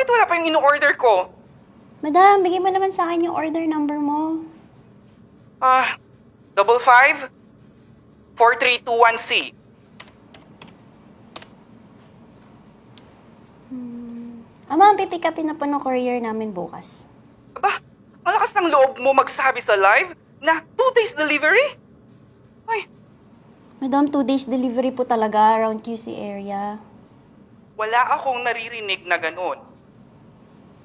Bakit wala pa yung in-order ko? Madam, bigay mo naman sa akin yung order number mo. 55 4321C. Ma'am, pipick upin na po ng courier namin bukas. Aba, malakas ng loob mo magsabi sa live na 2 days delivery? Ay, Madam, 2 days delivery po talaga around QC area. wala akong naririnig na ganun.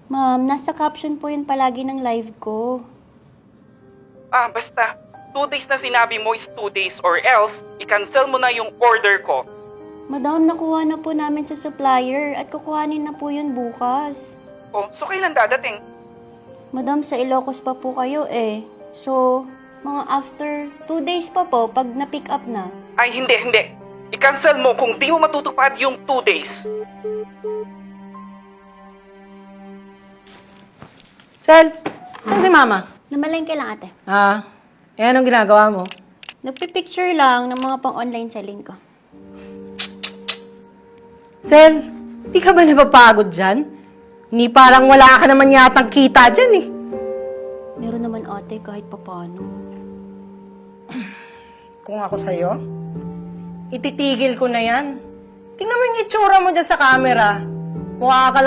Ma'am, nasa caption po yun palagi ng live ko. Basta, 2 days na sinabi mo is 2 days or else, i-cancel mo na yung order ko. Madam, nakuha na po namin sa supplier at kukuhanin na po yun bukas. Oh, so kailan dadating? Madam, sa Ilocos pa po kayo eh. So, mga after 2 days pa po pag na-pick up na. Ay, hindi. I-cancel mo kung di mo matutupad yung 2 days. Sel, ano si Mama? Namalengke lang ate. Anong ginagawa mo? Nagpipicture lang ng mga pang-online selling ko. Sel, di ka ba napapagod dyan? Ni parang wala ka naman yatang kita dyan eh. Meron naman ate kahit papano. Kung ako sa'yo, ititigil ko na yan. Tingnan mo yung itsura mo dyan sa camera. Mukha ka lang